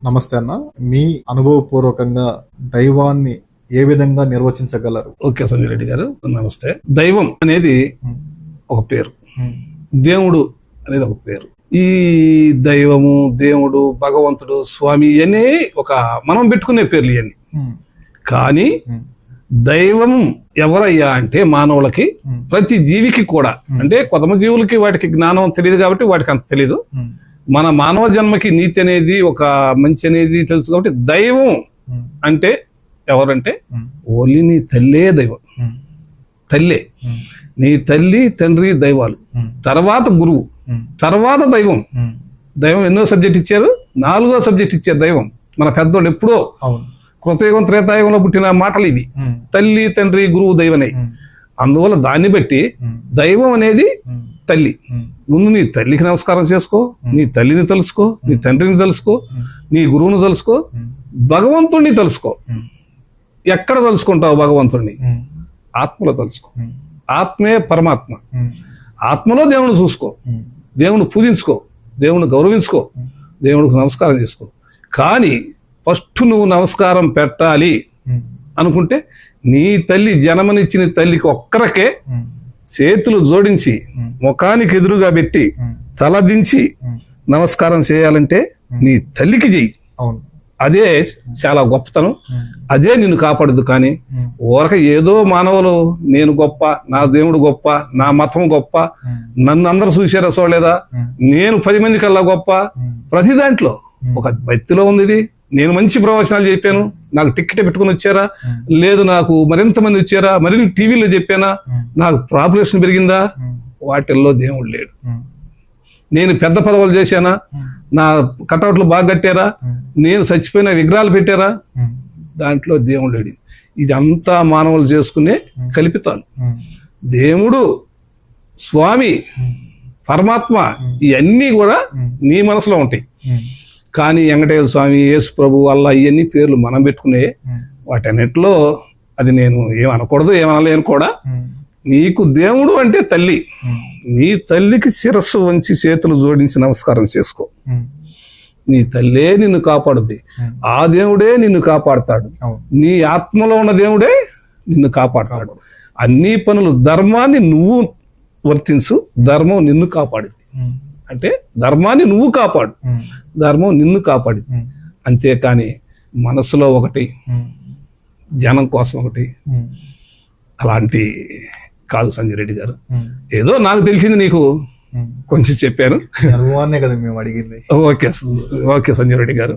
నమస్తే అన్న. మీ అనుభవపూర్వకంగా దైవాన్ని ఏ విధంగా నిర్వచించగలరు? ఓకే సంజయ్ రెడ్డి గారు, నమస్తే. దైవం అనేది ఒక పేరు, దేవుడు అనేది ఒక పేరు. ఈ దైవము, దేవుడు, భగవంతుడు, స్వామి ఇవన్నీ ఒక మనం పెట్టుకునే పేర్లు ఇవన్నీ. కానీ దైవం ఎవరయ్యా అంటే మానవులకి, ప్రతి జీవికి కూడా, అంటే కొత్త జీవులకి వాటికి జ్ఞానం తెలియదు కాబట్టి వాటికి అంత తెలియదు. మన మానవ జన్మకి నీతి అనేది, ఒక మంచి అనేది తెలుసు కాబట్టి దైవం అంటే ఎవరంటే ఓన్లీ నీ తల్లే దైవం. తల్లే, నీ తల్లి తండ్రి దైవాలు, తర్వాత గురువు, తర్వాత దైవం. దైవం ఎన్నో సబ్జెక్ట్ ఇచ్చారు? 4వ సబ్జెక్ట్ ఇచ్చారు దైవం. మన పెద్దోళ్ళు ఎప్పుడో కృతయుగం త్రేతాయుగంలో పుట్టిన మాటలు ఇవి. తల్లి తండ్రి గురువు దైవనే. అందువల్ల దాన్ని బట్టి దైవం అనేది తల్లి. ముందు నీ తల్లికి నమస్కారం చేసుకో, నీ తల్లిని తెలుసుకో, నీ తండ్రిని తెలుసుకో, నీ గురువుని తెలుసుకో, భగవంతుడిని తెలుసుకో. ఎక్కడ తెలుసుకుంటావు భగవంతుడిని? ఆత్మలో తెలుసుకో. ఆత్మే పరమాత్మ. ఆత్మలో దేవుని చూసుకో, దేవుని పూజించుకో, దేవుని గౌరవించుకో, దేవుడికి నమస్కారం చేసుకో. కానీ ఫస్ట్ నువ్వు నమస్కారం పెట్టాలి అనుకుంటే నీ తల్లి, జన్మనిచ్చిన తల్లికి ఒక్కరికే చేతులు జోడించి ముఖానికి ఎదురుగా పెట్టి తల దించి నమస్కారం చేయాలంటే నీ తల్లికి చెయ్యి. అదే చాలా గొప్పతనం, అదే నిన్ను కాపాడదు. కానీ ఊరక ఏదో మానవులు నేను గొప్ప, నా దేవుడు గొప్ప, నా మతం గొప్ప, నన్ను అందరూ చూసారా చూడలేదా, నేను 10 మంది కల్లా గొప్ప, ప్రతి దాంట్లో ఒక భక్తిలో ఉంది ఇది. నేను మంచి ప్రవచనాలు చెప్పాను, నాకు టికెట్ పెట్టుకుని వచ్చారా, లేదు నాకు మరింత మంది వచ్చారా, మరిన్ని టీవీలో చెప్పానా, నాకు పాపులేషన్ పెరిగిందా, వాటిల్లో దేవుడు లేడు. నేను పెద్ద పదవులు చేశానా, నా కటౌట్లు బాగా కట్టారా, నేను చచ్చిపోయిన విగ్రహాలు పెట్టారా, దాంట్లో దేవుడు లేడు. ఇదంతా మానవులు చేసుకునే కల్పితాలు. దేవుడు, స్వామి, పరమాత్మ ఇవన్నీ కూడా నీ మనసులో ఉంటాయి. కానీ వెంకటేశ్వర స్వామి, యేసు ప్రభు, అల్లా ఇవన్నీ పేర్లు మనం పెట్టుకునే వాటన్నిటిలో అది నేను ఏమనకూడదు, ఏమనలేను కూడా. నీకు దేవుడు అంటే తల్లి, నీ తల్లికి శిరస్సు వంచి చేతులు జోడించి నమస్కారం చేసుకో. నీ తల్లే నిన్ను కాపాడుద్ది, ఆ దేవుడే నిన్ను కాపాడుతాడు, నీ ఆత్మలో ఉన్న దేవుడే నిన్ను కాపాడుతాడు. అన్ని పనులు, ధర్మాన్ని నువ్వు వర్తించు, ధర్మం నిన్ను కాపాడుద్ది. అంటే ధర్మాన్ని నువ్వు కాపాడు, ధర్మం నిన్ను కాపాడింది. అంతేకాని మనసులో ఒకటి, జనం కోసం ఒకటి, అలాంటి కాదు సంజయ్ రెడ్డి గారు. ఏదో నాకు తెలిసింది నీకు కొంచెం చెప్పాను. అనుభవాన్నే కదా మేము అడిగింది. ఓకే సంజయ్ రెడ్డి గారు.